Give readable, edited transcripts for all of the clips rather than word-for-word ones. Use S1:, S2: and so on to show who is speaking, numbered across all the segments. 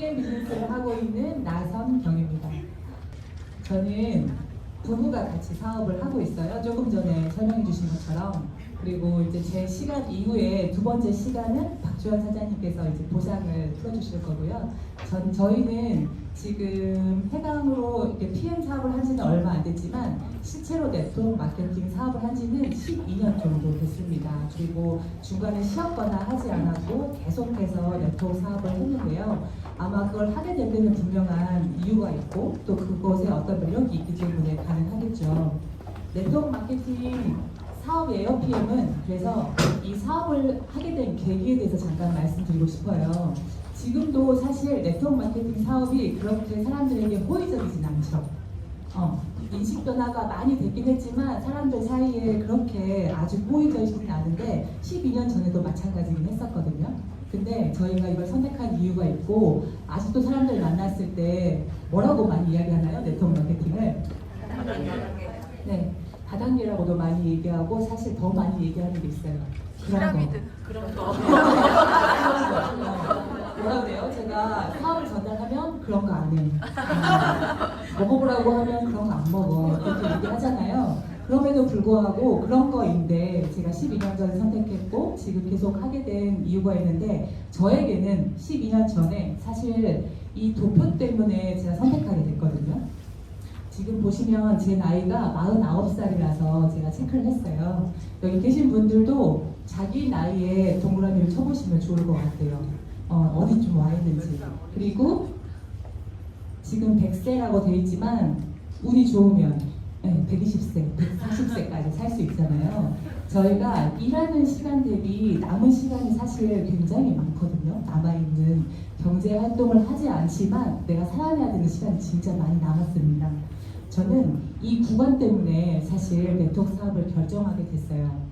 S1: PM 비즈니스를 하고 있는 나선경입니다. 저는 부부가 같이 사업을 하고 있어요. 조금 전에 설명해 주신 것처럼. 그리고 이제 제 시간 이후에 두 번째 시간은 박주환 사장님께서 이제 보상을 풀어주실 거고요. 저희는 지금 해당으로 이렇게 PM 사업을 한 지는 얼마 안 됐지만 실제로 네트워크 마케팅 사업을 한 지는 12년 정도 됐습니다. 그리고 중간에 쉬었거나 하지 않았고 계속해서 네트워크 사업을 했는데요. 아마 그걸 하게 될 때는 분명한 이유가 있고 또 그것에 어떤 매력이 있기 때문에 가능하겠죠. 네트워크 마케팅 사업이에요, PM은. 그래서 이 사업을 하게 된 계기에 대해서 잠깐 말씀드리고 싶어요. 지금도 사실 네트워크 마케팅 사업이 그렇게 사람들에게 호의적이진 않죠. 인식 변화가 많이 됐긴 했지만 사람들 사이에 그렇게 아주 호의적이진 않은데 12년 전에도 마찬가지긴 했었거든요. 근데 저희가 이걸 선택한 이유가 있고 아직도 사람들 만났을 때 뭐라고 많이 이야기하나요? 네트워크 마케팅을? 네. 다단계라고도 많이 얘기하고 사실 더 많이 얘기하는 게 있어요.
S2: 피라미드 그런 거.
S1: 뭐라고 해요? 제가 사업을 전달하면 그런 거 안 해. 먹어보라고 하면 그런 거 안 먹어. 이렇게 얘기하잖아요. 그럼에도 불구하고 그런 거인데 제가 12년 전에 선택했고 지금 계속 하게 된 이유가 있는데 저에게는 12년 전에 사실 이 도표 때문에 제가 선택하게 됐거든요. 지금 보시면 제 나이가 49살이라서 제가 체크를 했어요. 여기 계신 분들도 자기 나이에 동그라미를 쳐보시면 좋을 것 같아요. 어디 좀 와 있는지. 그리고 지금 100세라고 돼 있지만 운이 좋으면 120세, 140세까지 살 수 있잖아요. 저희가 일하는 시간 대비 남은 시간이 사실 굉장히 많거든요. 남아있는 경제 활동을 하지 않지만 내가 살아내야 되는 시간이 진짜 많이 남았습니다. 저는 이 구간 때문에 사실 네트워크 사업을 결정하게 됐어요.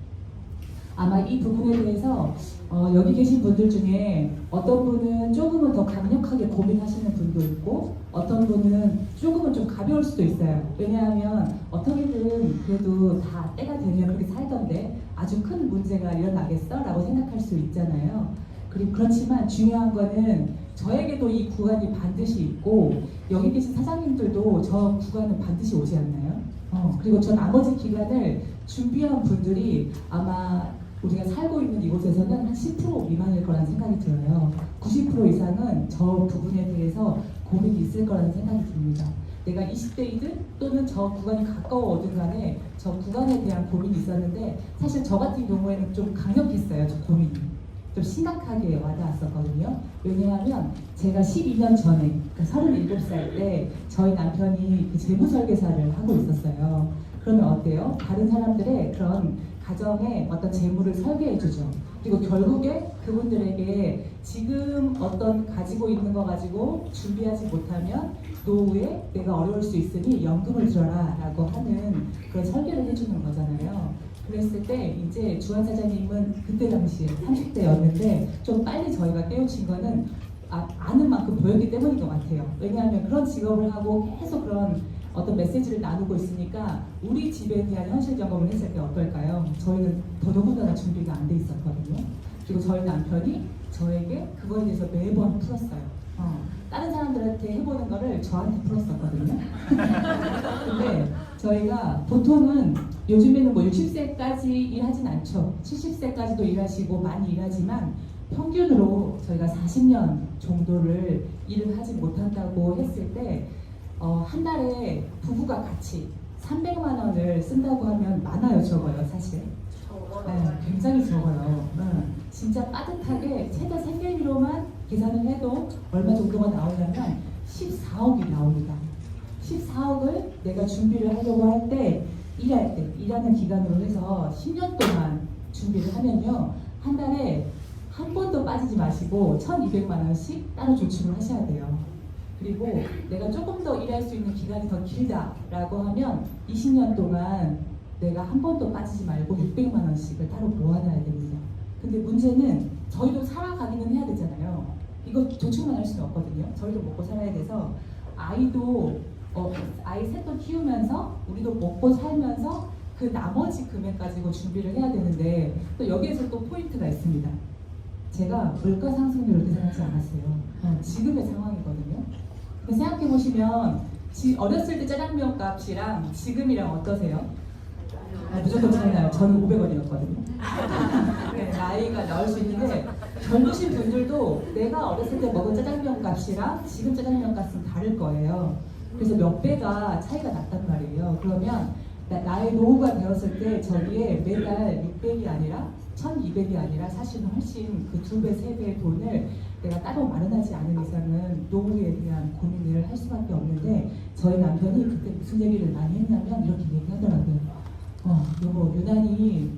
S1: 아마 이 부분에 대해서 여기 계신 분들 중에 어떤 분은 조금은 더 강력하게 고민하시는 분도 있고 어떤 분은 조금은 좀 가벼울 수도 있어요. 왜냐하면 어떻게든 그래도 다 때가 되면 그렇게 살던데 아주 큰 문제가 일어나겠어? 라고 생각할 수 있잖아요. 그리고 그렇지만 중요한 거는 저에게도 이 구간이 반드시 있고 여기 계신 사장님들도 저 구간은 반드시 오지 않나요? 그리고 저 나머지 기간을 준비한 분들이 아마 우리가 살고 있는 이곳에서는 한 10% 미만일 거라는 생각이 들어요. 90% 이상은 저 부분에 대해서 고민이 있을 거라는 생각이 듭니다. 내가 20대이든 또는 저 구간이 가까워오든 간에 저 구간에 대한 고민이 있었는데 사실 저 같은 경우에는 좀 강력했어요. 저 고민이. 좀 심각하게 와닿았었거든요. 왜냐하면 제가 12년 전에, 그러니까 37살 때 저희 남편이 그 재무설계사를 하고 있었어요. 그러면 어때요? 다른 사람들의 그런 가정의 어떤 재무를 설계해주죠. 그리고 결국에 그분들에게 지금 어떤 가지고 있는 거 가지고 준비하지 못하면 노후에 내가 어려울 수 있으니 연금을 들어라 라고 하는 그런 설계를 해주는 거잖아요. 그랬을 때 이제 주한 사장님은 그때 당시에 30대였는데 좀 빨리 저희가 깨우친 거는 아는 만큼 보였기 때문인 것 같아요. 왜냐하면 그런 직업을 하고 계속 그런 어떤 메시지를 나누고 있으니까 우리 집에 대한 현실 점검을 했을 때 어떨까요? 저희는 더더군다나 준비가 안 돼 있었거든요. 그리고 저희 남편이 저에게 그거에 대해서 매번 풀었어요. 다른 사람들한테 해보는 거를 저한테 풀었었거든요. 근데 저희가 보통은 요즘에는 뭐 60세까지 일하진 않죠. 70세까지도 일하시고 많이 일하지만 평균으로 저희가 40년 정도를 일을 하지 못한다고 했을 때 한 달에 부부가 같이 300만 원을 쓴다고 하면 많아요, 적어요, 사실? 네, 굉장히 적어요. 진짜 빠듯하게 최대 생계비로만 계산을 해도 얼마 정도가 나오냐면 14억이 나옵니다. 14억을 내가 준비를 하려고 할 때 일하는 기간으로 해서 10년 동안 준비를 하면요. 한 달에 한 번도 빠지지 마시고 1,200만 원씩 따로 저축을 하셔야 돼요. 그리고 내가 조금 더 일할 수 있는 기간이 더 길다라고 하면 20년 동안 내가 한 번도 빠지지 말고 600만 원씩을 따로 모아놔야 됩니다. 근데 문제는 저희도 살아가기는 해야 되잖아요. 이거 저축만 할 수는 없거든요. 저희도 먹고 살아야 돼서 아이도 아이 셋도 키우면서 우리도 먹고 살면서 그 나머지 금액 가지고 준비를 해야 되는데 또 여기에서 또 포인트가 있습니다. 제가 물가 상승률을 계산하지 않았어요. 지금의 상황이거든요. 생각해 보시면 어렸을 때 짜장면 값이랑 지금이랑 어떠세요? 무조건 차이 나요. 저는 500원이었거든요. 네, 나이가 나올 수 있는데 젊으신 분들도 내가 어렸을 때 먹은 짜장면 값이랑 지금 짜장면 값은 다를 거예요. 그래서 몇 배가 차이가 났단 말이에요. 그러면 나의 노후가 되었을 때 저기에 매달 600이 아니라 1200이 아니라 사실은 훨씬 그 2배, 3배의 돈을 내가 따로 마련하지 않은 이상은 노후에 대한 고민을 할 수밖에 없는데 저희 남편이 그때 무슨 얘기를 많이 했냐면 이렇게 얘기하더라고요. 여보, 유난히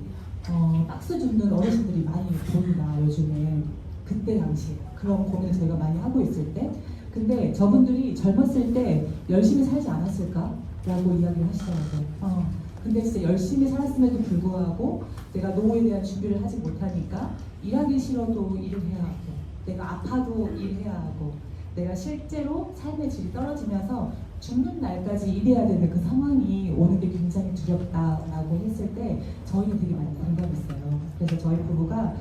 S1: 박스 줍는 어르신들이 많이 보이나 요즘에. 그때 당시에 그런 고민을 저희가 많이 하고 있을 때 근데 저분들이 젊었을 때 열심히 살지 않았을까? 라고 이야기를 하시더라고요. 근데 진짜 열심히 살았음에도 불구하고 내가 노후에 대한 준비를 하지 못하니까 일하기 싫어도 일을 해야 하고 내가 아파도 일해야 하고 내가 실제로 삶의 질이 떨어지면서 죽는 날까지 일해야 되는 그 상황이 오는 게 굉장히 두렵다라고 했을 때 저희는 되게 많이 공감했어요. 그래서 저희 부부가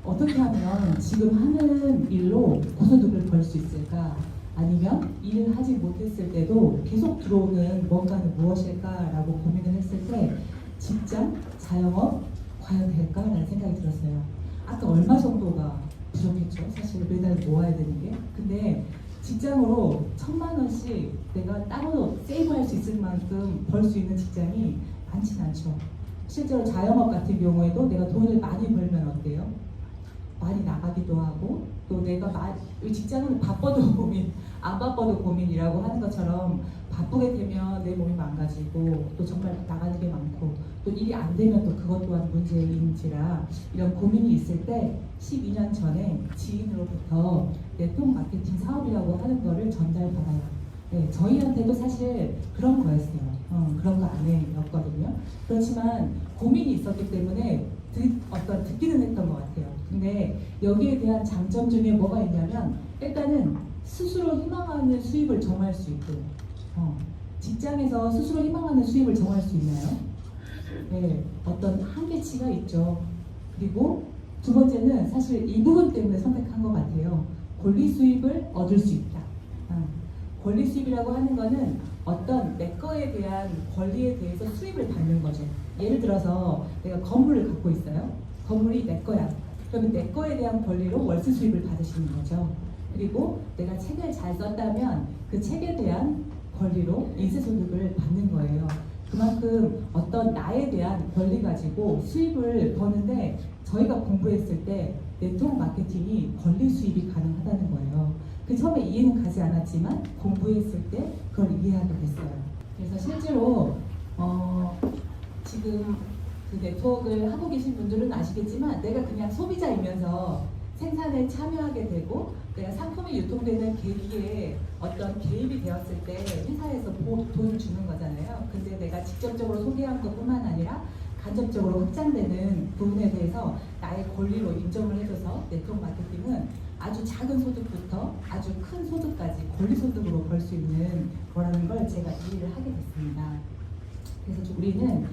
S1: 어떻게 하면 지금 하는 일로 고소득을 벌 수 있을까? 아니면 일을 하지 못했을 때도 계속 들어오는 뭔가는 무엇일까라고 고민을 했을 때 직장, 자영업 과연 될까라는 생각이 들었어요. 아까 얼마 정도가 부족했죠? 사실 매달 모아야 되는 게. 근데 직장으로 1000만 원씩 내가 따로 세이브할 수 있을 만큼 벌 수 있는 직장이 많진 않죠. 실제로 자영업 같은 경우에도 내가 돈을 많이 벌면 어때요? 많이 나가기도 하고 또 내가 직장은 바빠도 고민, 안 바빠도 고민이라고 하는 것처럼 바쁘게 되면 내 몸이 망가지고 또 정말 나가는 게 많고 또 일이 안 되면 또 그것 또한 문제인지라 이런 고민이 있을 때 12년 전에 지인으로부터 네트워크 마케팅 사업이라고 하는 거를 전달받아요. 네, 저희한테도 사실 그런 거였어요. 그런 거 안에였거든요. 그렇지만 고민이 있었기 때문에 듣기는 했던 것 같아요. 근데 여기에 대한 장점 중에 뭐가 있냐면 일단은 스스로 희망하는 수입을 정할 수 있고 직장에서 스스로 희망하는 수입을 정할 수 있나요? 네, 어떤 한계치가 있죠. 그리고 두 번째는 사실 이 부분 때문에 선택한 것 같아요. 권리 수입을 얻을 수 있다. 권리 수입이라고 하는 거는 어떤 내 거에 대한 권리에 대해서 수입을 받는 거죠. 예를 들어서 내가 건물을 갖고 있어요. 건물이 내 거야. 그러면 내 거에 대한 권리로 월세 수입을 받으시는 거죠. 그리고 내가 책을 잘 썼다면 그 책에 대한 권리로 인쇄소득을 받는 거예요. 그만큼 어떤 나에 대한 권리 가지고 수입을 버는데 저희가 공부했을 때 네트워크 마케팅이 권리 수입이 가능하다는 거예요. 그 처음에 이해는 가지 않았지만 공부했을 때 그걸 이해하게 됐어요. 그래서 실제로 지금 그 네트워크를 하고 계신 분들은 아시겠지만 내가 그냥 소비자이면서 생산에 참여하게 되고 내가 상품이 유통되는 계기에 어떤 개입이 되었을 때 회사에서 돈을 주는 거잖아요. 근데 내가 직접적으로 소개한 것뿐만 아니라 간접적으로 확장되는 부분에 대해서 나의 권리로 인정을 해줘서 네트워크 마케팅은 아주 작은 소득부터 아주 큰 소득까지 권리 소득으로 벌 수 있는 거라는 걸 제가 이해를 하게 됐습니다. 그래서 우리는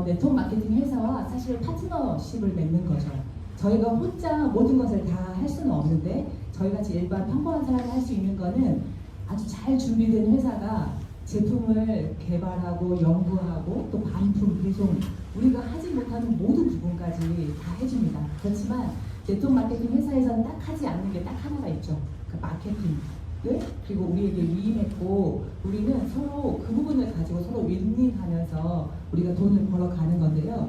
S1: 네트워크 마케팅 회사와 사실 파트너십을 맺는 거죠. 저희가 혼자 모든 것을 다 할 수는 없는데 저희같이 일반 평범한 사람이 할 수 있는 거는 아주 잘 준비된 회사가 제품을 개발하고 연구하고 또 반품, 배송 우리가 하지 못하는 모든 부분까지 다 해줍니다. 그렇지만 네트워크 마케팅 회사에서는 딱 하지 않는 게 딱 하나가 있죠. 그 마케팅을 그리고 우리에게 위임했고 우리는 서로 그 부분을 가지고 서로 윈윈하면서 우리가 돈을 벌어가는 건데요.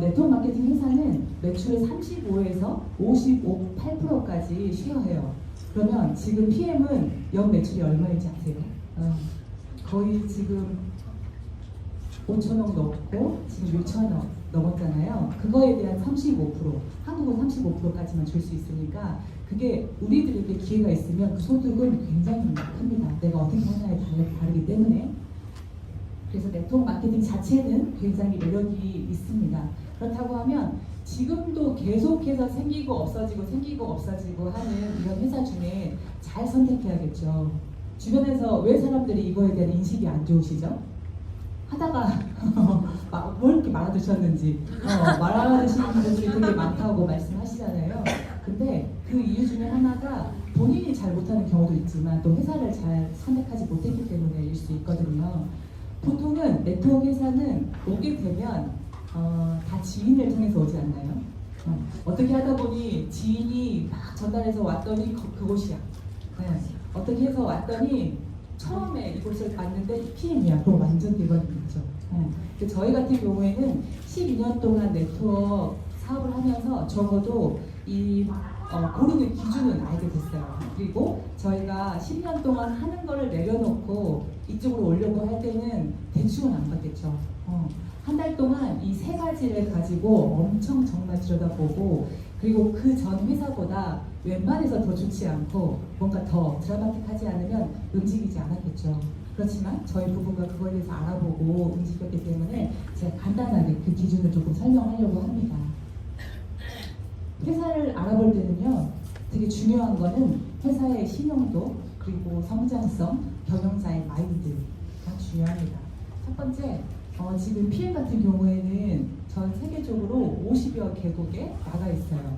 S1: 네트워크 마케팅 회사는 매출의 35에서 58%까지 쉐어해요. 그러면 지금 PM은 연 매출이 얼마인지 아세요? 거의 지금 5천억 넘고 지금 6천억 넘었잖아요. 그거에 대한 35%, 한국은 35%까지만 줄 수 있으니까 그게 우리들에게 기회가 있으면 그 소득은 굉장히 큽니다. 내가 어떻게 하냐에 다르기 때문에. 그래서 네트워크 마케팅 자체는 굉장히 매력이 있습니다. 그렇다고 하면 지금도 계속해서 생기고 없어지고 하는 이런 회사 중에 잘 선택해야겠죠. 주변에서 왜 사람들이 이거에 대한 인식이 안 좋으시죠? 하다가 뭘 이렇게 말아드셨는지 말아드시는 분들이 되게 많다고 말씀하시잖아요. 근데 그 이유 중에 하나가 본인이 잘 못하는 경우도 있지만 또 회사를 잘 선택하지 못했기 때문에일 수 있거든요. 보통은 네트워크 회사는 오게 되면 다 지인을 통해서 오지 않나요? 어떻게 하다 보니 지인이 막 전달해서 왔더니 그곳이야. 네. 어떻게 해서 왔더니 처음에 이곳을 왔는데 PM이야. 그럼 완전 대박이겠죠. 저희 같은 경우에는 12년 동안 네트워크 사업을 하면서 적어도 이 고르는 기준은 알게 됐어요. 그리고 저희가 10년 동안 하는 거를 내려놓고 이쪽으로 오려고 할 때는 대충은 안 받겠죠. 한 달 동안 이 세 가지를 가지고 엄청 정말 들여다보고 그리고 그 전 회사보다 웬만해서 더 좋지 않고 뭔가 더 드라마틱하지 않으면 움직이지 않았겠죠. 그렇지만 저희 부부가 그거에 대해서 알아보고 움직였기 때문에 제가 간단하게 그 기준을 조금 설명하려고 합니다. 회사를 알아볼 때는요, 되게 중요한 거는 회사의 신용도 그리고 성장성, 경영자의 마인드가 중요합니다. 첫 번째, 지금 PM 같은 경우에는 전 세계적으로 50여 개국에 나가 있어요.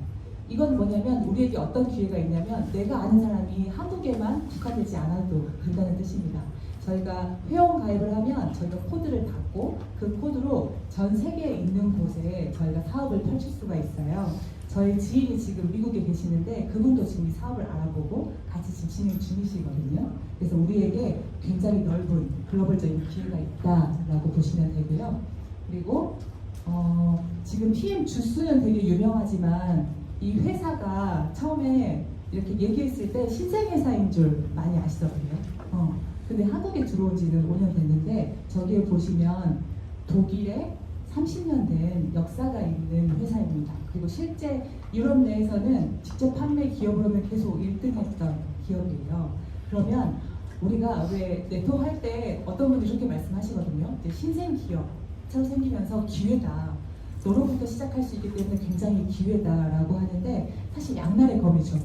S1: 이건 뭐냐면 우리에게 어떤 기회가 있냐면 내가 아는 사람이 한국에만 국한되지 않아도 된다는 뜻입니다. 저희가 회원 가입을 하면 저희가 코드를 받고 그 코드로 전 세계에 있는 곳에 저희가 사업을 펼칠 수가 있어요. 저희 지인이 지금 미국에 계시는데 그분도 지금 이 사업을 알아보고 같이 지금 진행 중이시거든요. 그래서 우리에게 굉장히 넓은 글로벌적인 기회가 있다라고 보시면 되고요. 그리고 지금 PM 주스는 되게 유명하지만 이 회사가 처음에 이렇게 얘기했을 때 신생회사인 줄 많이 아시더라고요. 근데 한국에 들어온 지는 5년 됐는데 저기에 보시면 독일에 30년 된 역사가 있는 회사입니다. 그리고 실제 유럽 내에서는 직접 판매 기업으로는 계속 1등 했던 기업이에요. 그러면 우리가 왜 네트워크 할 때 어떤 분이 이렇게 말씀하시거든요. 이제 신생 기업처럼 생기면서 기회다. 너로부터 시작할 수 있기 때문에 굉장히 기회다라고 하는데 사실 양날의 검이죠.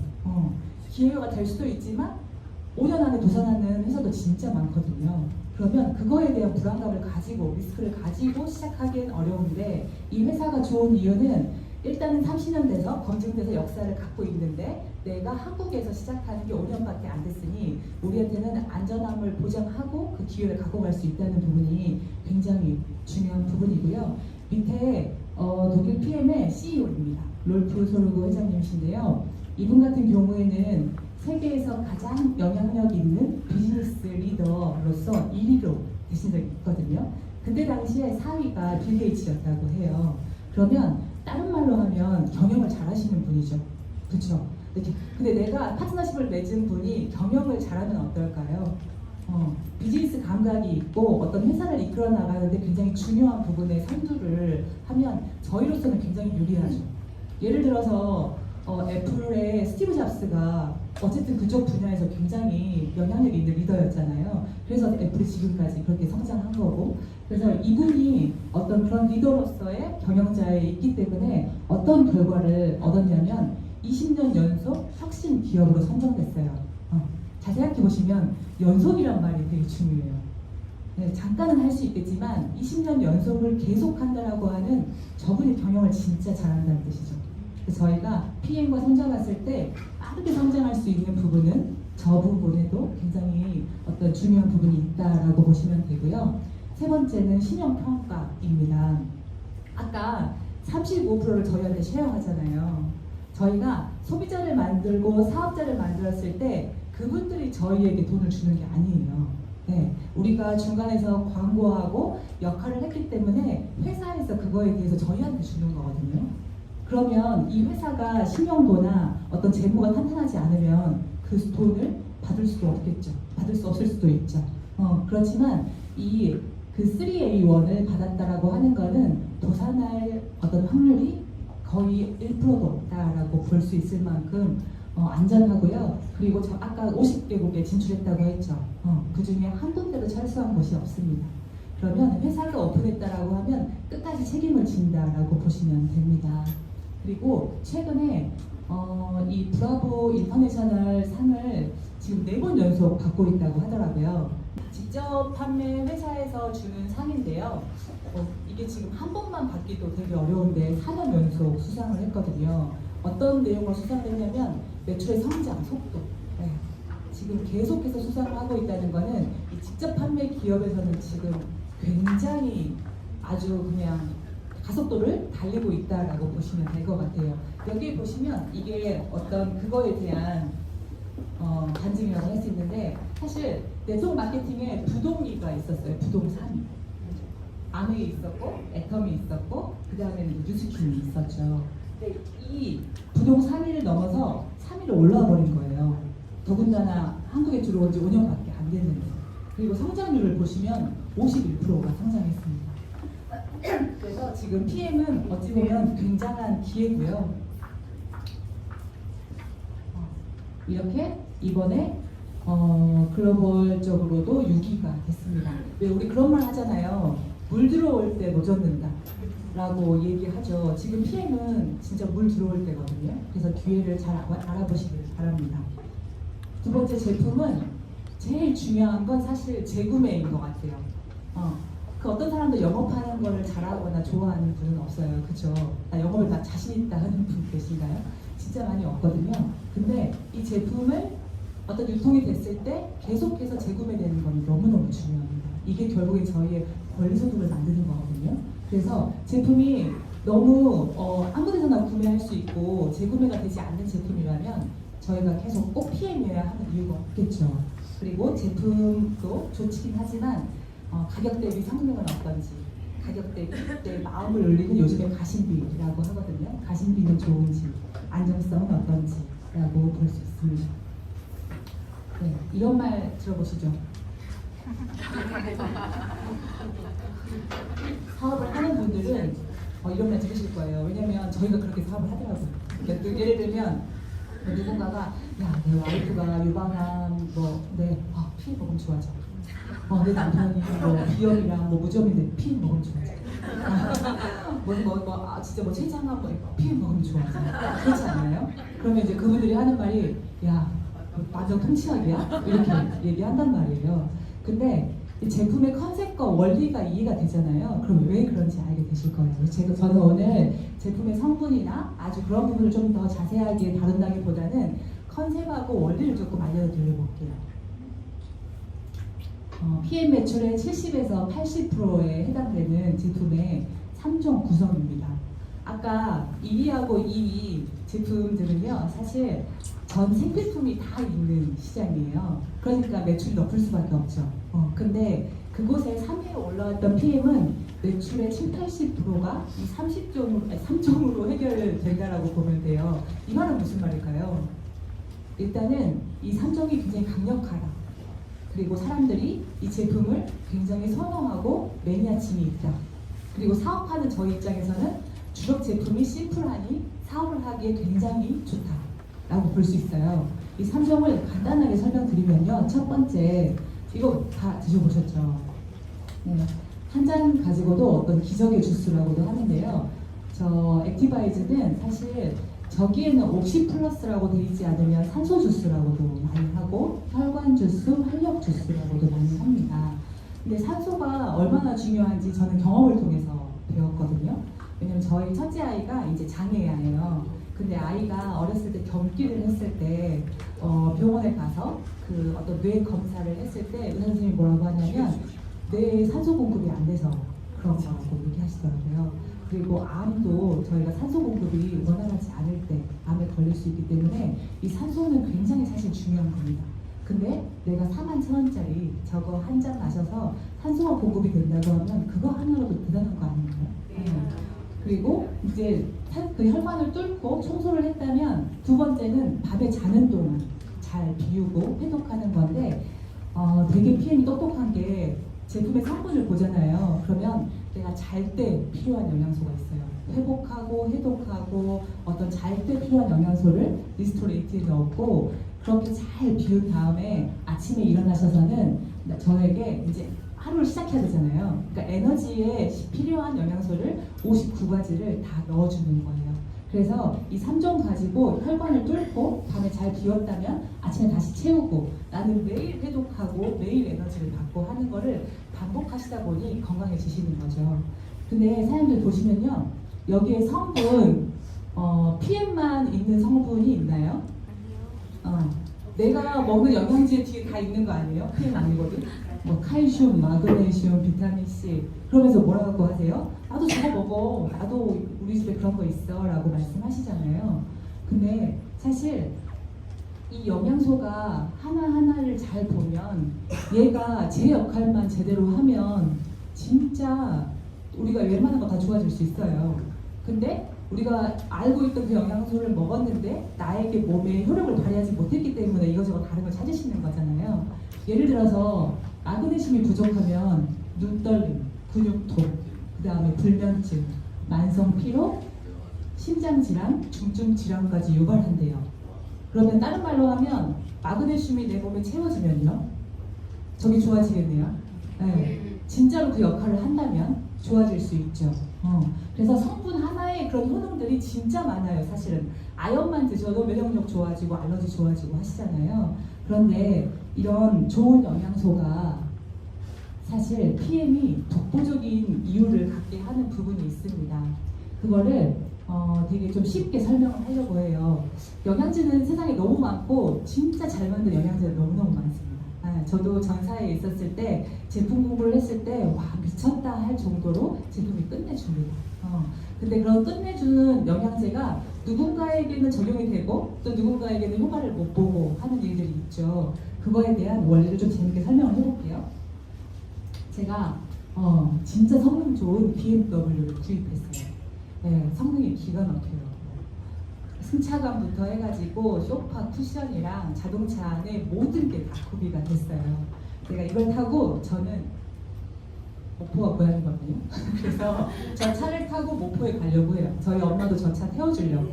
S1: 기회가 될 수도 있지만 5년 안에 도산하는 회사도 진짜 많거든요. 그러면 그거에 대한 불안감을 가지고 리스크를 가지고 시작하기엔 어려운데 이 회사가 좋은 이유는 일단은 30년 돼서 검증돼서 역사를 갖고 있는데 내가 한국에서 시작하는 게 5년밖에 안 됐으니 우리한테는 안전함을 보장하고 그 기회를 갖고 갈 수 있다는 부분이 굉장히 중요한 부분이고요. 밑에 독일 PM의 CEO입니다. 롤프 소르그 회장님이신데요. 이분 같은 경우에는 세계에서 가장 영향력 있는 비즈니스 리더로서 1위로 되신 적이 있거든요. 그때 당시에 4위가 빌 게이츠였다고 해요. 그러면 다른 말로 하면 경영을 잘하시는 분이죠. 그렇죠? 근데 내가 파트너십을 맺은 분이 경영을 잘하면 어떨까요? 비즈니스 감각이 있고 어떤 회사를 이끌어 나가는데 굉장히 중요한 부분에 선두를 하면 저희로서는 굉장히 유리하죠. 예를 들어서 애플의 스티브 잡스가 어쨌든 그쪽 분야에서 굉장히 영향력 있는 리더였잖아요. 그래서 애플이 지금까지 그렇게 성장한 거고, 그래서 이분이 어떤 그런 리더로서의 경영자에 있기 때문에 어떤 결과를 얻었냐면 20년 연속 혁신 기업으로 선정됐어요. 잘 생각해 보시면 연속이란 말이 되게 중요해요. 네, 잠깐은 할 수 있겠지만 20년 연속을 계속한다라고 하는 저분이 경영을 진짜 잘한다는 뜻이죠. 저희가 PM과 손잡았을 때 빠르게 성장할 수 있는 부분은 저 부분에도 굉장히 어떤 중요한 부분이 있다라고 보시면 되고요. 세 번째는 신용평가입니다. 아까 35%를 저희한테 쉐어하잖아요. 저희가 소비자를 만들고 사업자를 만들었을 때 그분들이 저희에게 돈을 주는 게 아니에요. 네, 우리가 중간에서 광고하고 역할을 했기 때문에 회사에서 그거에 대해서 저희한테 주는 거거든요. 그러면 이 회사가 신용도나 어떤 재무가 탄탄하지 않으면 그 돈을 받을 수도 없겠죠. 받을 수 없을 수도 있죠. 그렇지만 이 그 3A1을 받았다라고 하는 거는 도산할 어떤 확률이 거의 1%도 없다라고 볼 수 있을 만큼 안전하고요. 그리고 저 아까 50개국에 진출했다고 했죠. 그 중에 한 군데도 철수한 곳이 없습니다. 그러면 회사가 오픈했다라고 하면 끝까지 책임을 진다라고 보시면 됩니다. 그리고 최근에 이 브라보 인터내셔널 상을 지금 4번 연속 받고 있다고 하더라고요. 직접 판매 회사에서 주는 상인데요. 이게 지금 한 번만 받기도 되게 어려운데 4년 연속 수상을 했거든요. 어떤 내용을 수상을 했냐면 매출의 성장 속도. 네. 지금 계속해서 수상을 하고 있다는 거는 이 직접 판매 기업에서는 지금 굉장히 아주 그냥 가속도를 달리고 있다라고 보시면 될 것 같아요. 여기 보시면 이게 어떤 그거에 대한 반증이라고 할 수 있는데 사실 네트워크 마케팅에 부동리가 있었어요. 부동 3위. 아메이 있었고 애텀이 있었고 그 다음에는 뉴스킨이 있었죠. 근데 이 부동 3위를 넘어서 3위로 올라와 버린 거예요. 더군다나 한국에 들어온 지 5년밖에 안 됐는데. 그리고 성장률을 보시면 51%가 성장했습니다. 그래서 지금 PM은 어찌 보면 굉장한 기회고요. 이렇게 이번에 글로벌적으로도 6위가 됐습니다. 왜 우리 그런 말 하잖아요. 물 들어올 때 못 젖는다 라고 얘기하죠. 지금 PM은 진짜 물 들어올 때거든요. 그래서 기회를 잘 알아보시길 바랍니다. 두 번째 제품은 제일 중요한 건 사실 재구매인 것 같아요. 그 어떤 사람도 영업하는 거를 잘하거나 좋아하는 분은 없어요. 그죠? 나 영업을 다 자신 있다 하는 분 계신가요? 진짜 많이 없거든요. 근데 이 제품을 어떤 유통이 됐을 때 계속해서 재구매되는 건 너무너무 중요합니다. 이게 결국에 저희의 권리소득을 만드는 거거든요. 그래서 제품이 너무 아무 데서나 구매할 수 있고 재구매가 되지 않는 제품이라면 저희가 계속 꼭 PM이어야 하는 이유가 없겠죠. 그리고 제품도 좋긴 하지만 가격 대비 성능은 어떤지, 가격 대비 내 마음을 울리는 요즘에 가심비라고 하거든요. 가심비는 좋은지, 안정성은 어떤지라고 볼 수 있습니다. 네, 이런 말 들어보시죠. 사업을 하는 분들은 이런 말 들으실 거예요. 왜냐면 저희가 그렇게 사업을 하더라고요. 그러니까 예를 들면 누군가가 야, 내 와이프가 유방암 피 먹으면 좋아져. 내 남편이 비염이랑 무좀인데 피 먹으면 좋아져. 진짜 췌장암 피 먹으면 좋아져. 그렇지 않나요? 그러면 이제 그분들이 하는 말이 야, 완전 통치약이야? 이렇게 얘기한단 말이에요. 근데 이 제품의 컨셉과 원리가 이해가 되잖아요. 그럼 왜 그런지 알게 되실 거예요. 저는 오늘 제품의 성분이나 아주 그런 부분을 좀 더 자세하게 다룬다기보다는 컨셉하고 원리를 조금 알려드려볼게요. PM 매출의 70에서 80%에 해당되는 제품의 3종 구성입니다. 아까 1위하고 2위 제품들은요, 사실 전 생필품이 다 있는 시장이에요. 그러니까 매출이 높을 수밖에 없죠. 근데 그곳에 3위에 올라왔던 PM은 매출의 70~80%가 이 3종으로 해결된다라고 보면 돼요. 이 말은 무슨 말일까요? 일단은 이 3종이 굉장히 강력하다. 그리고 사람들이 이 제품을 굉장히 선호하고 매니아층이 있다. 그리고 사업하는 저희 입장에서는 주력 제품이 심플하니 사업을 하기에 굉장히 좋다라고 볼 수 있어요. 이 3종을 간단하게 설명드리면요. 첫 번째, 이거 다 드셔보셨죠? 네. 한 잔 가지고도 어떤 기적의 주스라고도 하는데요. 저 액티바이즈는 사실 저기에는 옥시 플러스라고 되어 있지 않으면 산소 주스라고도 많이 하고 혈관 주스, 활력 주스라고도 많이 합니다. 근데 산소가 얼마나 중요한지 저는 경험을 통해서 배웠거든요. 왜냐면 저희 첫째 아이가 이제 장애아예요. 근데 아이가 어렸을 때 경기를 했을 때 병원에 가서 그 어떤 뇌 검사를 했을 때 의사 선생님이 뭐라고 하냐면 뇌에 산소 공급이 안 돼서 그런 거라고 얘기하시더라고요. 그리고 암도 저희가 산소 공급이 원활하지 않을 때 암에 걸릴 수 있기 때문에 이 산소는 굉장히 사실 중요한 겁니다. 근데 내가 41,000원짜리 저거 한 잔 마셔서 산소가 공급이 된다고 하면 그거 하나로도 대단한 거 아닌가요? 네. 그리고 이제 그 혈관을 뚫고 청소를 했다면 두 번째는 밤에 자는 동안 잘 비우고 해독하는 건데 되게 PM이 똑똑한 게 제품의 성분을 보잖아요. 그러면 내가 잘 때 필요한 영양소가 있어요. 회복하고 해독하고 어떤 잘 때 필요한 영양소를 리스토레이트에 넣었고 그렇게 잘 비운 다음에 아침에 일어나셔서는 저에게 이제 하루를 시작해야 되잖아요. 그러니까 에너지에 필요한 영양소를 59가지를 다 넣어주는 거예요. 그래서 이 3종 가지고 혈관을 뚫고 밤에 잘 비웠다면 아침에 다시 채우고 나는 매일 회독하고 매일 에너지를 받고 하는 거를 반복하시다 보니 건강해지시는 거죠. 근데 사람들 보시면요. 여기에 성분 PM만 있는 성분이 있나요? 내가 먹는 영양제 뒤에 다 있는 거 아니에요? PM 아니거든? 뭐 칼슘, 마그네슘, 비타민 C 그러면서 뭐라고 하세요? 나도 저거 먹어. 나도 우리 집에 그런 거 있어 라고 말씀하시잖아요. 근데 사실 이 영양소가 하나하나를 잘 보면 얘가 제 역할만 제대로 하면 진짜 우리가 웬만한 거 다 좋아질 수 있어요. 근데 우리가 알고 있던 그 영양소를 먹었는데 나에게 몸에 효력을 발휘하지 못했기 때문에 이것저것 다른 걸 찾으시는 거잖아요. 예를 들어서 마그네슘이 부족하면 눈떨림, 근육통, 그 다음에 불면증, 만성 피로, 심장질환, 중증질환까지 유발한대요. 그러면 다른 말로 하면 마그네슘이 내 몸에 채워지면요, 저기 좋아지겠네요. 네, 진짜로 그 역할을 한다면 좋아질 수 있죠. 그래서 성분 하나에 그런 효능들이 진짜 많아요. 사실은 아연만 드셔도 면역력 좋아지고 알러지 좋아지고 하시잖아요. 그런데 이런 좋은 영양소가 사실 PM이 독보적인 이유를 갖게 하는 부분이 있습니다. 그거를 되게 좀 쉽게 설명을 하려고 해요. 영양제는 세상에 너무 많고 진짜 잘 만든 영양제는 너무너무 많습니다. 저도 전사에 있었을 때 제품 공부를 했을 때 와 미쳤다 할 정도로 제품이 끝내줍니다. 근데 그런 끝내주는 영양제가 누군가에게는 적용이 되고 또 누군가에게는 효과를 못 보고 하는 일들이 있죠. 그거에 대한 원리를 좀 재밌게 설명을 해볼게요. 제가 진짜 성능 좋은 BMW를 구입했어요. 네, 성능이 기가 막혀요. 승차감부터 해가지고 소파 쿠션이랑 자동차 안에 모든 게 다 구비가 됐어요. 제가 이걸 타고 저는 목포가 고향이거든요. 그래서 저 차를 타고 목포에 가려고 해요. 저희 엄마도 저 차 태워주려고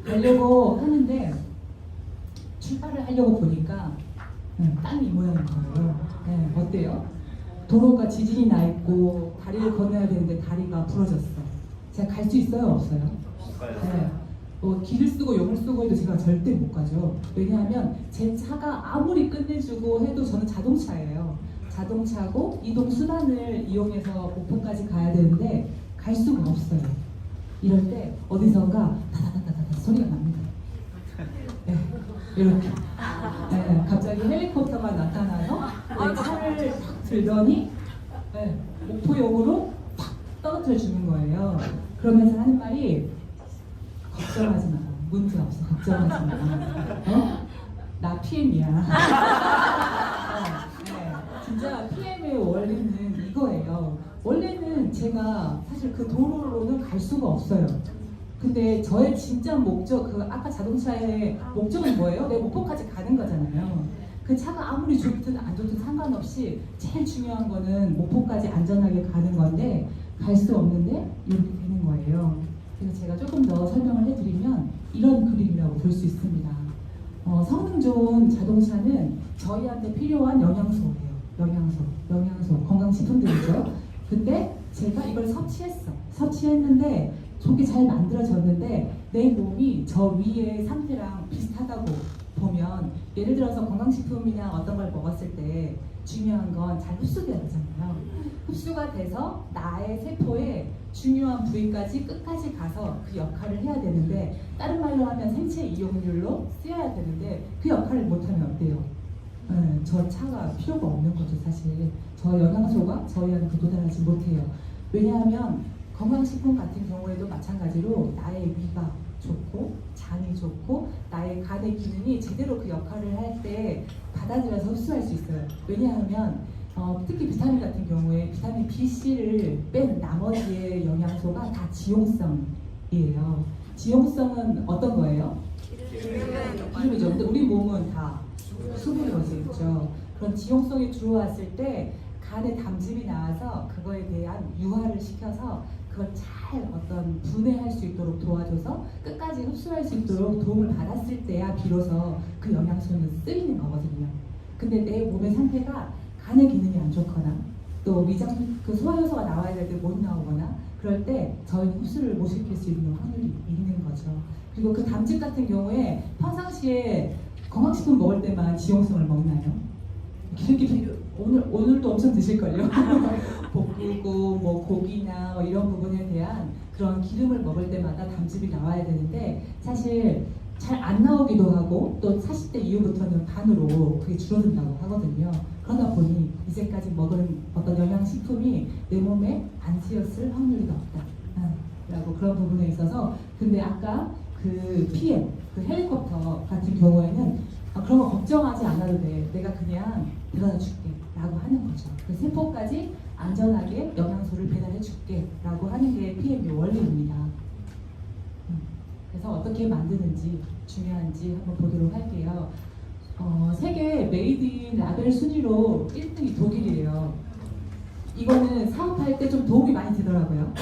S1: 가려고 하는데 출발을 하려고 보니까 땅이 이 모양인 거예요. 네, 어때요? 도로가 지진이 나 있고 다리를 건너야 되는데 다리가 부러졌어. 제가 갈 수 있어요? 없어요? 네. 길을 쓰고 용을 쓰고 해도 제가 절대 못 가죠. 왜냐하면 제 차가 아무리 끝내주고 해도 저는 자동차예요. 자동차고 이동 수단을 이용해서 목포까지 가야 되는데 갈 수가 없어요. 이럴 때 어디선가 다다다다다 소리가 납니다. 네, 이렇게. 네, 갑자기 헬리콥터가 나타나서 차를 탁 들더니 목포역으로 탁 떨어뜨려 주는 거예요. 그러면서 하는 말이 걱정하지 마. 문제 없어. 걱정하지 마. 나 PM이야. 네, 진짜 PM의 원리는 이거예요. 원래는 제가 사실 그 도로로는 갈 수가 없어요. 근데 저의 진짜 목적, 그 아까 자동차의 목적은 뭐예요? 내 목표까지 가는 거잖아요. 그 차가 아무리 좋든 안 좋든 상관없이 제일 중요한 거는 목포까지 안전하게 가는 건데 갈 수 없는데 이렇게 되는 거예요. 그래서 제가 조금 더 설명을 해드리면 이런 그림이라고 볼 수 있습니다. 성능 좋은 자동차는 저희한테 필요한 영양소예요. 영양소, 건강식품들이죠. 근데 제가 이걸 섭취했는데 저게 잘 만들어졌는데 내 몸이 저 위의 상태랑 비슷하다고 보면, 예를 들어서 건강식품이나 어떤 걸 먹었을 때 중요한 건 잘 흡수돼야 되잖아요. 흡수가 돼서 나의 세포에 중요한 부위까지 끝까지 가서 그 역할을 해야 되는데, 다른 말로 하면 생체 이용률로 쓰여야 되는데 그 역할을 못하면 어때요? 저 차가 필요가 없는 거죠. 사실 저 영양소가 저희한테 도달하지 못해요. 왜냐하면 건강식품 같은 경우에도 마찬가지로 나의 위가 좋고 장이 좋고 나의 간의 기능이 제대로 그 역할을 할 때 받아들여서 흡수할 수 있어요. 왜냐하면 특히 비타민 같은 경우에 비타민 B, C를 뺀 나머지의 영양소가 다 지용성이에요. 지용성은 어떤 거예요? 기름이죠. 근데 우리 몸은 다 수분으로 돼 있죠. 그런 지용성이 들어왔을 때 간에 담즙이 나와서 그거에 대한 유화를 시켜서 그걸 잘 어떤 분해할 수 있도록 도와줘서 끝까지 흡수할 수 있도록 도움을 받았을 때야 비로소 그 영양소는 쓰이는 거거든요. 근데 내 몸의 상태가 간의 기능이 안 좋거나 또 위장 그 소화효소가 나와야 될 때 못 나오거나 그럴 때 저희는 흡수를 못 시킬 수 있는 확률이 있는 거죠. 그리고 그 담즙 같은 경우에 평상시에 건강식품 먹을 때만 지용성을 먹나요? 기름기 오늘도 엄청 드실걸요. 볶고 뭐 고기나 뭐 이런 부분에 대한 그런 기름을 먹을 때마다 담즙이 나와야 되는데 사실 잘 안 나오기도 하고 또 40대 이후부터는 반으로 그게 줄어든다고 하거든요. 그러다 보니 이제까지 먹은 어떤 영양식품이 내 몸에 안 쓰였을 확률이 높다. 라고 그런 부분에 있어서 근데 아까 그 PM, 그 헬리콥터 같은 경우에는 그런 거 걱정하지 않아도 돼. 내가 그냥 데려다 줄게 라고 하는 거죠. 그 세포까지 안전하게 영양소를 배달해 줄게 라고 하는 게 PM의 원리입니다. 그래서 어떻게 만드는지 중요한지 한번 보도록 할게요. 세계 메이드 인 라벨 순위로 1등이 독일이에요. 이거는 사업할 때 좀 도움이 많이 되더라고요.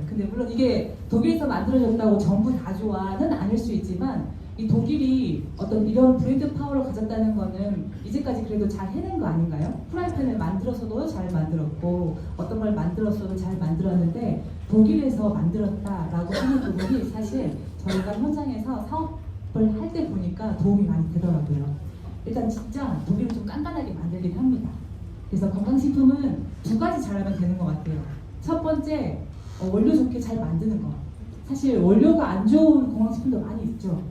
S1: 근데 물론 이게 독일에서 만들어졌다고 전부 다 좋아는 아닐 수 있지만 이 독일이 어떤 이런 브랜드 파워를 가졌다는 거는 이제까지 그래도 잘 해낸 거 아닌가요? 프라이팬을 만들어서도 잘 만들었고 어떤 걸 만들었어도 잘 만들었는데 독일에서 만들었다라고 하는 부분이 사실 저희가 현장에서 사업을 할 때 보니까 도움이 많이 되더라고요. 일단 진짜 독일은 좀 깐깐하게 만들긴 합니다. 그래서 건강식품은 두 가지 잘하면 되는 것 같아요. 첫 번째, 원료 좋게 잘 만드는 거. 사실 원료가 안 좋은 건강식품도 많이 있죠.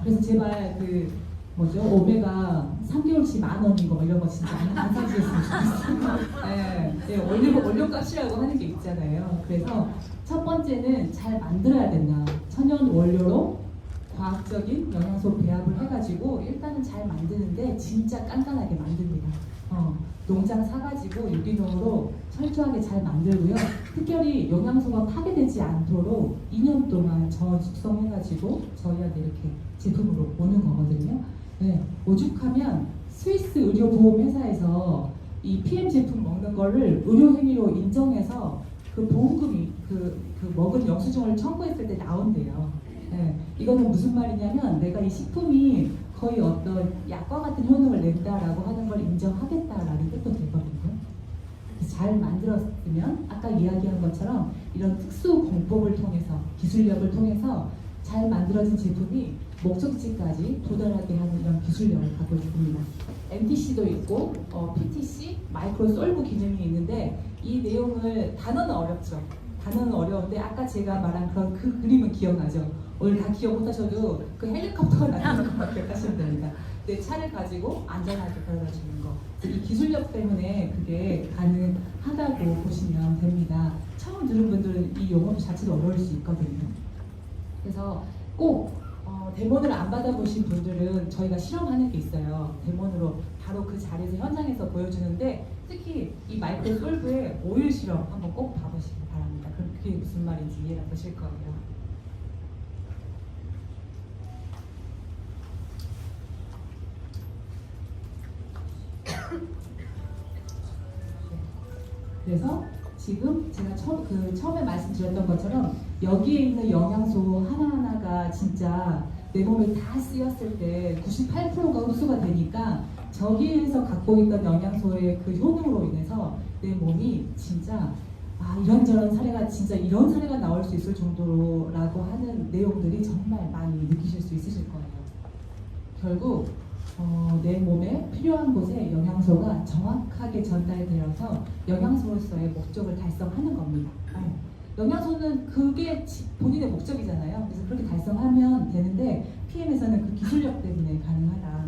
S1: 그래서 제발 그 뭐죠? 오메가 3개월치 10,000원인 거 이런 거 진짜 안 사주셨으면 좋겠어요. 네, 원료값이라고 하는 게 있잖아요. 그래서 첫 번째는 잘 만들어야 된다. 천연 원료로 과학적인 영양소 배합을 해가지고 일단은 잘 만드는데 진짜 깐깐하게 만듭니다. 농장 사가지고 유기농으로 철저하게 잘 만들고요. 특별히 영양소가 파괴되지 않도록 2년 동안 저온 숙성해가지고 저희한테 이렇게 제품으로 오는 거거든요. 네, 오죽하면 스위스 의료보험회사에서 이 PM 제품 먹는 거를 의료행위로 인정해서 그 보험금이 그 먹은 영수증을 청구했을 때 나온대요. 네, 이거는 무슨 말이냐면 내가 이 식품이 거의 어떤 약과 같은 효능을 낸다라고 하는 걸 인정하겠다라는 뜻도 되거든요. 잘 만들었으면 아까 이야기한 것처럼 이런 특수 공법을 통해서 기술력을 통해서 잘 만들어진 제품이 목적지까지 도달하게 하는 이런 기술력을 갖고 있습니다. MTC도 있고 PTC, 마이크로 솔브 기능이 있는데 이 내용을 단어는 어렵죠. 단어는 어려운데 아까 제가 말한 그런 그 그림은 기억나죠? 오늘 다 기억 못하셔도 그 헬리콥터가 나타나는 것만 기억하시면 됩니다. 내 차를 가지고 안전하게 데려다 주는 거. 이 기술력 때문에 그게 가능하다고 보시면 됩니다. 처음 들은 분들은 이 용어 자체도 어려울 수 있거든요. 그래서 꼭 데모를 안 받아보신 분들은 저희가 실험하는 게 있어요. 데모로 바로 그 자리에서 현장에서 보여주는데 특히 이 마이크로 솔브의 오일 실험 한번 꼭 봐보시기 바랍니다. 그럼 그게 무슨 말인지 이해가 되실 거예요. 그래서 지금 제가 처음에 말씀드렸던 것처럼 여기에 있는 영양소 하나하나가 진짜 내 몸에 다 쓰였을 때 98%가 흡수가 되니까 저기에서 갖고 있던 영양소의 그 효능으로 인해서 내 몸이 진짜 이런저런 사례가 진짜 이런 사례가 나올 수 있을 정도로라고 하는 내용들이 정말 많이 느끼실 수 있으실 거예요. 결국 내 몸에 필요한 곳에 영양소가 정확하게 전달되어서 영양소로서의 목적을 달성하는 겁니다. 영양소는 그게 본인의 목적이잖아요. 그래서 그렇게 달성하면 되는데 PM에서는 그 기술력 때문에 가능하다.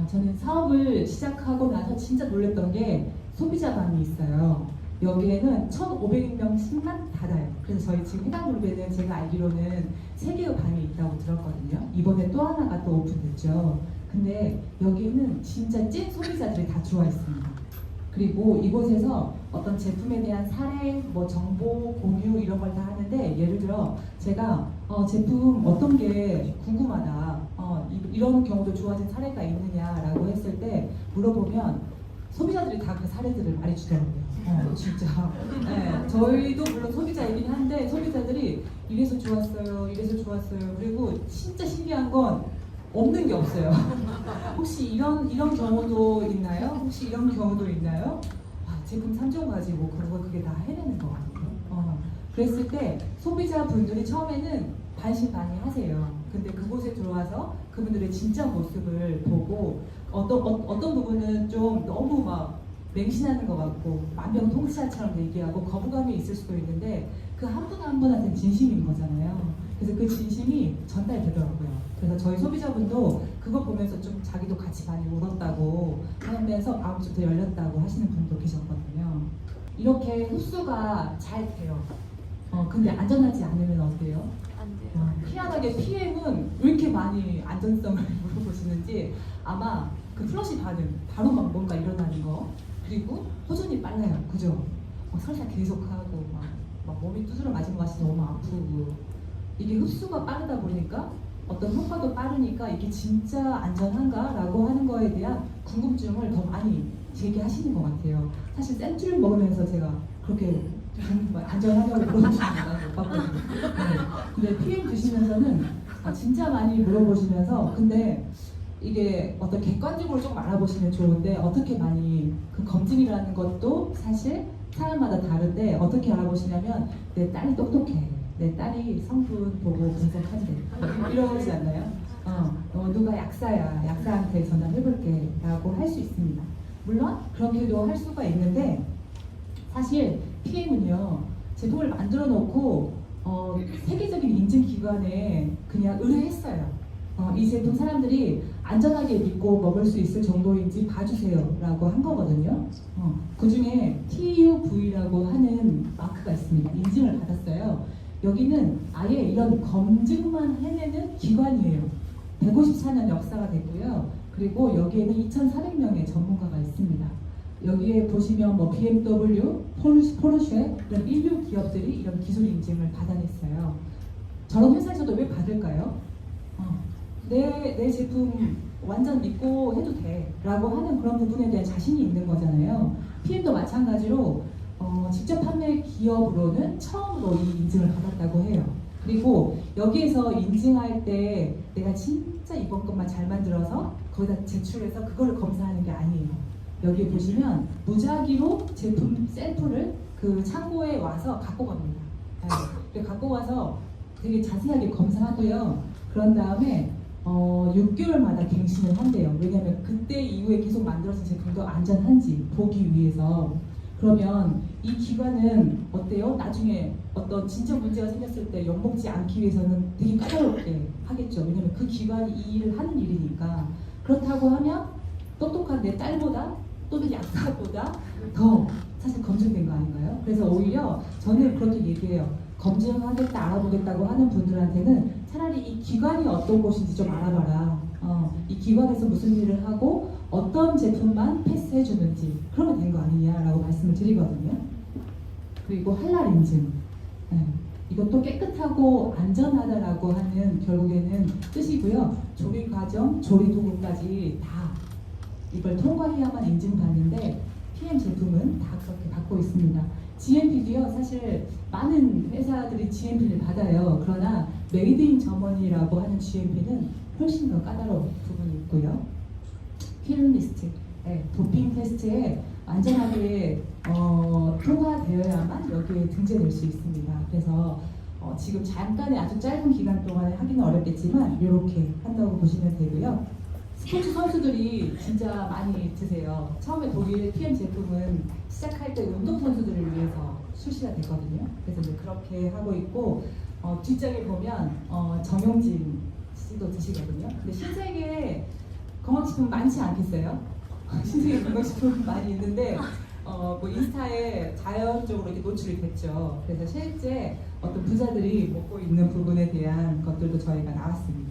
S1: 저는 사업을 시작하고 나서 진짜 놀랬던 게 소비자반이 있어요. 여기에는 1,500명씩만 닫아요. 그래서 저희 지금 해당 그룹에는 제가 알기로는 3개의 방이 있다고 들었거든요. 이번에 또 하나가 또 오픈됐죠. 근데 여기는 진짜 찐 소비자들이 다 들어와 있습니다. 그리고 이곳에서 어떤 제품에 대한 사례, 정보 공유 이런 걸 다 하는데 예를 들어 제가 제품 어떤 게 궁금하다, 이런 경우도 좋아진 사례가 있느냐라고 했을 때 물어보면 소비자들이 다 그 사례들을 말해주더라고요. 진짜. 네, 저희도 물론 소비자이긴 한데 소비자들이 이래서 좋았어요, 이래서 좋았어요. 그리고 진짜 신기한 건 없는 게 없어요. 혹시 이런 경우도 있나요? 혹시 이런 경우도 있나요? 제품 3종 가지고 그게 다 해내는 거거든요. 그랬을 때 소비자분들이 처음에는 반신반의하세요. 근데 그곳에 들어와서 그분들의 진짜 모습을 보고 어떤 부분은 좀 너무 막 맹신하는 것 같고 만병통치약처럼 얘기하고 거부감이 있을 수도 있는데 그 한 분 한 분한테 진심인 거잖아요. 그래서 그 진심이 전달되더라고요. 그래서 저희 소비자분도 그거 보면서 좀 자기도 같이 많이 울었다고 하면서 마음이 좀 더 열렸다고 하시는 분도 계셨거든요. 이렇게 흡수가 잘 돼요. 근데 안전하지 않으면 어때요?
S2: 안 돼요.
S1: 희한하게 PM은 왜 이렇게 많이 안전성을 물어보시는지 아마 그 플러시 반응, 바로 막 뭔가 일어나는 거, 그리고 호전이 빨라요. 그죠? 설사 계속하고 막 몸이 두드러 맞은 것 같이 너무 아프고 이게 흡수가 빠르다 보니까 어떤 효과도 빠르니까 이게 진짜 안전한가라고 하는 거에 대한 궁금증을 더 많이 제기하시는 것 같아요. 사실 센줄 먹으면서 제가 그렇게 안전하냐고 물어보시는 건 못 봤거든요. 네. 근데 PM 드시면서는 진짜 많이 물어보시면서 근데 이게 어떤 객관적으로 좀 알아보시면 좋은데 어떻게 많이 그 검증이라는 것도 사실 사람마다 다른데 어떻게 알아보시냐면 내 딸이 똑똑해, 내 딸이 성분 보고 분석한대 이러지 않나요? 누가 약사야, 약사한테 전화해볼게 라고 할 수 있습니다. 물론 그렇게도 할 수가 있는데 사실 PM은요 제품을 만들어 놓고 세계적인 인증 기관에 그냥 의뢰했어요. 이 제품 사람들이 안전하게 믿고 먹을 수 있을 정도인지 봐주세요 라고 한 거거든요. 그 중에 TUV라고 하는 마크가 있습니다. 인증을 받았어요. 여기는 아예 이런 검증만 해내는 기관이에요. 154년 역사가 됐고요. 그리고 여기에는 2,400명의 전문가가 있습니다. 여기에 보시면 뭐 BMW, 포르쉐 이런 인류 기업들이 이런 기술 인증을 받아냈어요. 저런 회사에서도 왜 받을까요? 내 제품 완전 믿고 해도 돼 라고 하는 그런 부분에 대한 자신이 있는 거잖아요. PM도 마찬가지로 직접 판매 기업으로는 처음으로 이 인증을 받았다고 해요. 그리고 여기에서 인증할 때 내가 진짜 이번 것만 잘 만들어서 거기다 제출해서 그거를 검사하는 게 아니에요. 여기 보시면 무작위로 제품 샘플을 그 창고에 와서 갖고 갑니다. 네, 갖고 와서 되게 자세하게 검사하고요. 그런 다음에 6개월마다 갱신을 한대요. 왜냐하면 그때 이후에 계속 만들어진 제품도 안전한지 보기 위해서. 그러면 이 기관은 어때요? 나중에 어떤 진짜 문제가 생겼을 때 욕먹지 않기 위해서는 되게 까다롭게 하겠죠. 왜냐하면 그 기관이 이 일을 하는 일이니까. 그렇다고 하면 똑똑한 내 딸보다 또는 약사보다 더 사실 검증된 거 아닌가요? 그래서 오히려 저는 그렇게 얘기해요. 검증하겠다, 알아보겠다고 하는 분들한테는 차라리 이 기관이 어떤 곳인지 좀 알아봐라. 이 기관에서 무슨 일을 하고 어떤 제품만 패스해 주는지 그러면 된 거 아니냐라고 말씀을 드리거든요. 그리고 할랄 인증. 이것도 깨끗하고 안전하다라고 하는 결국에는 뜻이고요. 조리 과정, 조리 도구까지 다 이걸 통과해야만 인증받는데 PM 제품은 다 그렇게 받고 있습니다. GMP도요, 사실 많은 회사들이 GMP를 받아요. 그러나 메이드 인 저머니라고 하는 GMP는 훨씬 더 까다로운 부분이 있고요. 킬리스트, 도핑 테스트에 안전하게 통과되어야만 여기에 등재될 수 있습니다. 그래서 지금 잠깐의 아주 짧은 기간 동안에 하기는 어렵겠지만 이렇게 한다고 보시면 되고요. 스포츠 선수들이 진짜 많이 드세요. 처음에 독일 PM 제품은 시작할 때 운동 선수들을 위해서 출시가 됐거든요. 그래서 이제 그렇게 하고 있고 뒷장에 보면 정용진 씨도 드시거든요. 근데 신세계 건강식품 많지 않겠어요? 신세계 건강식품 많이 있는데 뭐 인스타에 자연적으로 이렇게 노출이 됐죠. 그래서 실제 어떤 부자들이 먹고 있는 부분에 대한 것들도 저희가 나왔습니다.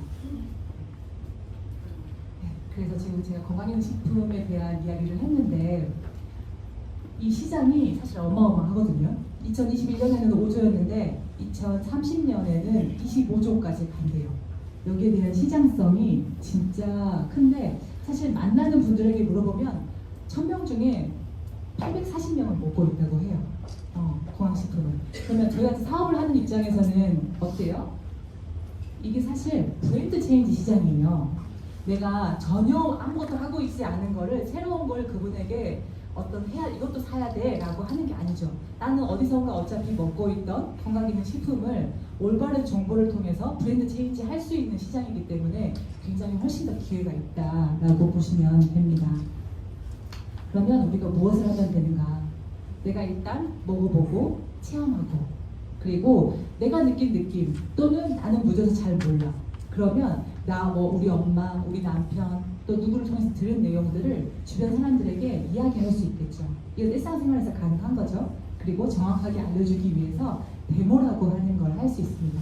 S1: 그래서 지금 제가 건강식품에 대한 이야기를 했는데 이 시장이 사실 어마어마하거든요. 2021년에는 5조였는데 2030년에는 25조까지 간대요. 여기에 대한 시장성이 진짜 큰데 사실 만나는 분들에게 물어보면 1000명 중에 840명은 먹고 있다고 해요. 건강식품을. 그러면 저희가 사업을 하는 입장에서는 어때요? 이게 사실 브랜드 체인지 시장이에요. 내가 전혀 아무것도 하고 있지 않은 거를 새로운 걸 그분에게 이것도 사야 돼 라고 하는 게 아니죠. 나는 어디선가 어차피 먹고 있던 건강기능 식품을 올바른 정보를 통해서 브랜드 체인지 할 수 있는 시장이기 때문에 굉장히 훨씬 더 기회가 있다라고 보시면 됩니다. 그러면 우리가 무엇을 하면 되는가? 내가 일단 먹어보고 체험하고, 그리고 내가 느낀 느낌 또는 나는 무뎌서 잘 몰라. 그러면 나 우리 엄마, 우리 남편 또 누구를 통해서 들은 내용들을 주변 사람들에게 이야기할 수 있겠죠. 이건 일상생활에서 가능한 거죠. 그리고 정확하게 알려주기 위해서 데모라고 하는 걸 할 수 있습니다.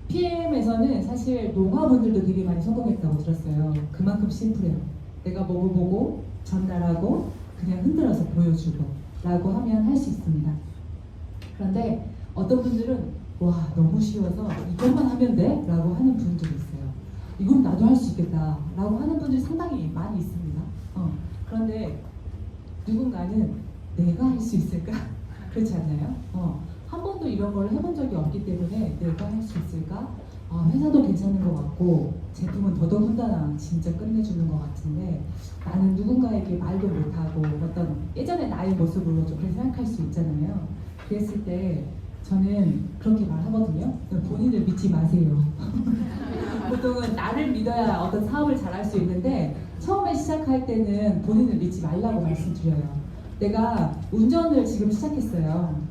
S1: PM에서는 사실 농가분들도 되게 많이 성공했다고 들었어요. 그만큼 심플해요. 내가 먹어보고 전달하고 그냥 흔들어서 보여주고 라고 하면 할 수 있습니다. 그런데 어떤 분들은 와 너무 쉬워서 이것만 하면 돼? 라고 하는 분들이 있어요. 이건 나도 할 수 있겠다 라고 하는 분들이 상당히 많이 있습니다. 그런데 누군가는 내가 할 수 있을까? 그렇지 않나요? 한 번도 이런 걸 해본 적이 없기 때문에 내가 할 수 있을까? 회사도 괜찮은 것 같고 제품은 더더군다나 진짜 끝내주는 것 같은데 나는 누군가에게 말도 못하고 어떤 예전의 나의 모습으로 좀 그렇게 생각할 수 있잖아요. 그랬을 때 저는 그렇게 말하거든요. 본인을 믿지 마세요. 보통은 나를 믿어야 어떤 사업을 잘할 수 있는데 처음에 시작할 때는 본인을 믿지 말라고 말씀드려요. 내가 운전을 지금 시작했어요.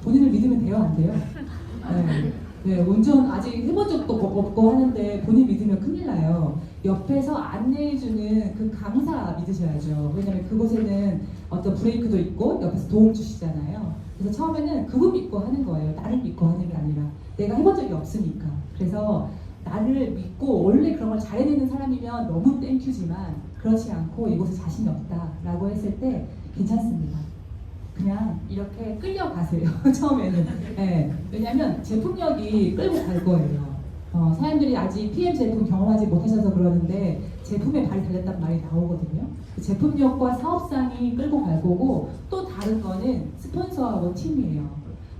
S1: 본인을 믿으면 돼요? 안 돼요? 네, 운전 아직 해본 적도 없고 하는데 본인 믿으면 큰일 나요. 옆에서 안내해주는 그 강사 믿으셔야죠. 왜냐면 그곳에는 어떤 브레이크도 있고 옆에서 도움 주시잖아요. 그래서 처음에는 그거 믿고 하는 거예요. 나를 믿고 하는 게 아니라 내가 해본 적이 없으니까. 그래서 나를 믿고 원래 그런 걸 잘해내는 사람이면 너무 땡큐지만 그렇지 않고 이곳에 자신이 없다라고 했을 때 괜찮습니다. 그냥 이렇게 끌려가세요. 처음에는. 네. 왜냐하면 제품력이 끌고 갈 거예요. 사람들이 아직 PM 제품 경험하지 못하셔서 그러는데 제품에 발이 달렸단 말이 나오거든요. 그 제품력과 사업상이 끌고 갈 거고 또 다른 거는 스폰서하고 팀이에요.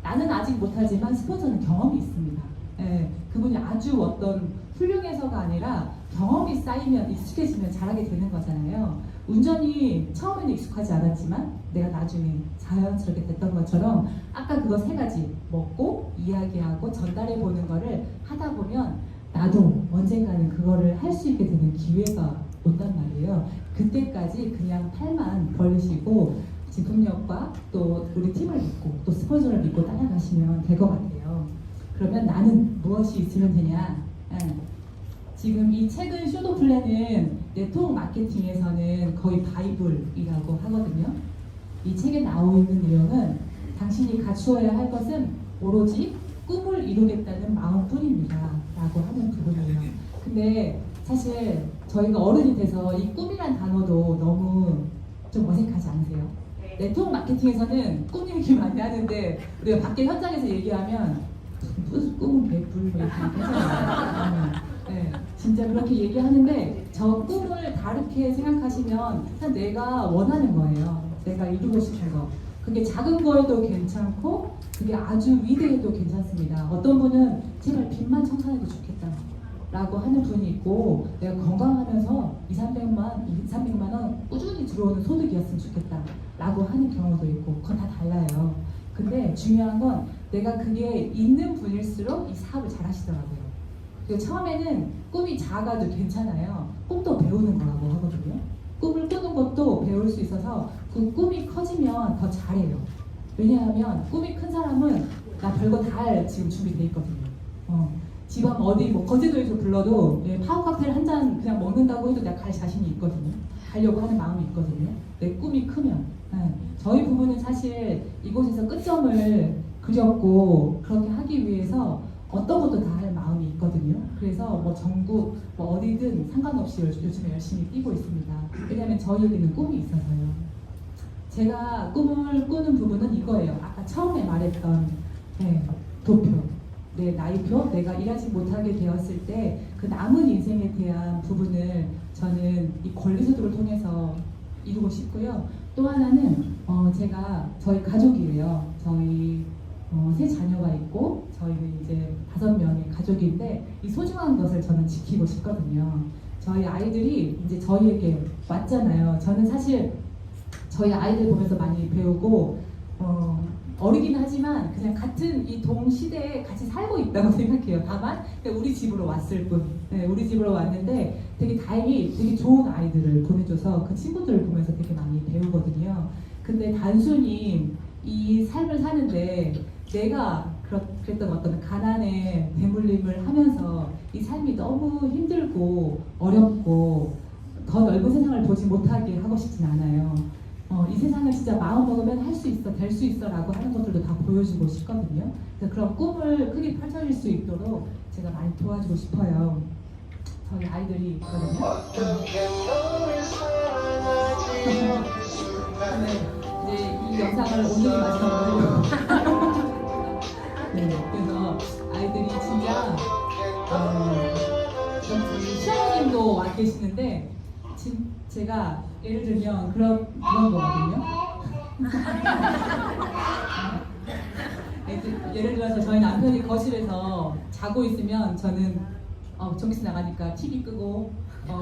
S1: 나는 아직 못하지만 스폰서는 경험이 있습니다. 네. 그분이 아주 어떤 훌륭해서가 아니라 경험이 쌓이면 익숙해지면 잘하게 되는 거잖아요. 운전이 처음에는 익숙하지 않았지만 내가 나중에 자연스럽게 됐던 것처럼 아까 그거 세 가지 먹고 이야기하고 전달해 보는 거를 하다 보면 나도 언젠가는 그거를 할 수 있게 되는 기회가 온단 말이에요. 그때까지 그냥 팔만 벌리시고 제품력과 또 우리 팀을 믿고 또 스폰서를 믿고 따라가시면 될 것 같아요. 그러면 나는 무엇이 있으면 되냐? 지금 이 책은 쇼도 플랜은 네트워크 마케팅에서는 거의 바이블이라고 하거든요. 이 책에 나오고 있는 내용은 당신이 갖추어야 할 것은 오로지 꿈을 이루겠다는 마음뿐입니다 라고 하는 부분이에요. 근데 사실 저희가 어른이 돼서 이 꿈이란 단어도 너무 좀 어색하지 않으세요? 네트워크 마케팅에서는 꿈 얘기 많이 하는데 우리가 밖에 현장에서 얘기하면 무슨 꿈은 개뿔 뭐 이렇게 하잖아요. 네, 진짜 그렇게 얘기하는데 저 꿈을 다르게 생각하시면 그냥 내가 원하는 거예요. 내가 이루고 싶은 거. 그게 작은 거에도 괜찮고 그게 아주 위대해도 괜찮습니다. 어떤 분은 제발 빚만 청산해도 좋겠다 라고 하는 분이 있고 내가 건강하면서 200~300만 원 꾸준히 들어오는 소득이었으면 좋겠다 라고 하는 경우도 있고 그건 다 달라요. 근데 중요한 건 내가 그게 있는 분일수록 이 사업을 잘 하시더라고요. 그리고 처음에는 꿈이 작아도 괜찮아요. 꿈도 배우는 거라고 하거든요. 꿈을 꾸는 것도 배울 수 있어서 그 꿈이 커지면 더 잘해요. 왜냐하면 꿈이 큰 사람은 나 별거 다 할 지금 준비돼 있거든요. 집안 어디 뭐 거제도에서 불러도 파워 칵테일 한 잔 그냥 먹는다고 해도 내가 갈 자신이 있거든요. 가려고 하는 마음이 있거든요. 내 꿈이 크면. 저희 부부는 사실 이곳에서 끝점을 그렸고 그렇게 하기 위해서 어떤 것도 다 할 마음이 있거든요. 그래서 뭐 전국 뭐 어디든 상관없이 요즘에 열심히 뛰고 있습니다. 왜냐하면 저희에게는 꿈이 있어서요. 제가 꿈을 꾸는 부분은 이거예요. 아까 처음에 말했던 도표, 내 나이표, 내가 일하지 못하게 되었을 때 그 남은 인생에 대한 부분을 저는 이 권리소득을 통해서 이루고 싶고요. 또 하나는 제가 저희 가족이에요. 저희 세 자녀가 있고 저희는 이제 5명의 가족인데 이 소중한 것을 저는 지키고 싶거든요. 저희 아이들이 이제 저희에게 왔잖아요. 저는 사실 저희 아이들 보면서 많이 배우고 어리긴 하지만 그냥 같은 이 동시대에 같이 살고 있다고 생각해요. 다만 그냥 우리 집으로 왔을 뿐. 네, 우리 집으로 왔는데 되게 다행히 되게 좋은 아이들을 보내줘서 그 친구들을 보면서 되게 많이 배우거든요. 근데 단순히 이 삶을 사는데 내가 그랬던 어떤 가난에 대물림을 하면서 이 삶이 너무 힘들고 어렵고 더 넓은 세상을 보지 못하게 하고 싶진 않아요. 이 세상을 진짜 마음 먹으면 할 수 있어, 될 수 있어 라고 하는 것들도 다 보여주고 싶거든요. 그래서 그런 꿈을 크게 펼쳐질 수 있도록 제가 많이 도와주고 싶어요. 저희 아이들이 있거든요. 네, 이제 이 영상을 오늘이 마지막으로 하려고. 네, 그래서 아이들이 진짜 저희 시어머님도 와 계시는데 제가 예를 들면 그런 거거든요. 예를 들어서 저희 남편이 거실에서 자고 있으면 저는 전기세 나가니까 TV 끄고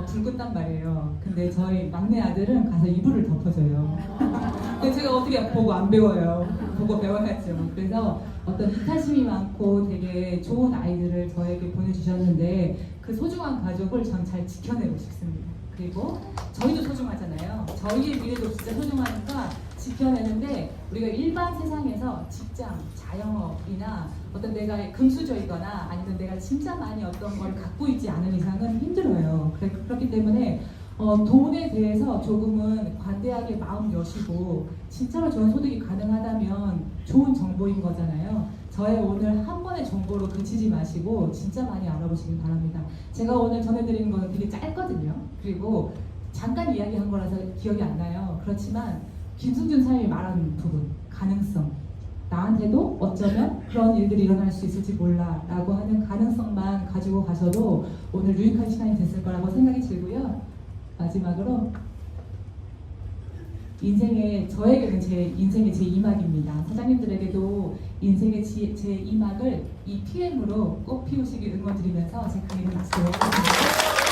S1: 불 끄단 말이에요. 근데 저희 막내 아들은 가서 이불을 덮어줘요. 근데 제가 어떻게 보고 안 배워요. 보고 배워야죠. 그래서 어떤 이타심이 많고 되게 좋은 아이들을 저에게 보내주셨는데 그 소중한 가족을 전 잘 지켜내고 싶습니다. 그리고 저희도 소중하잖아요. 저희의 미래도 진짜 소중하니까 지켜내는데 우리가 일반 세상에서 직장, 자영업이나 어떤 내가 금수저이거나 아니면 내가 진짜 많이 어떤 걸 갖고 있지 않은 이상은 힘들어요. 그렇기 때문에 돈에 대해서 조금은 관대하게 마음 여시고 진짜로 좋은 소득이 가능하다면 좋은 정보인 거잖아요. 저의 오늘 한 번의 정보로 그치지 마시고 진짜 많이 알아보시길 바랍니다. 제가 오늘 전해드리는 거는 되게 짧거든요. 그리고 잠깐 이야기한 거라서 기억이 안 나요. 그렇지만 김승준 사장님이 말한 부분, 가능성. 나한테도 어쩌면 그런 일들이 일어날 수 있을지 몰라 라고 하는 가능성만 가지고 가셔도 오늘 유익한 시간이 됐을 거라고 생각이 들고요. 마지막으로 저에게는 제 인생의 제2막입니다. 사장님들에게도 인생의 제2막을 이 PM으로 꼭 피우시길 응원드리면서 제 강의를 마치도록 하겠습니다.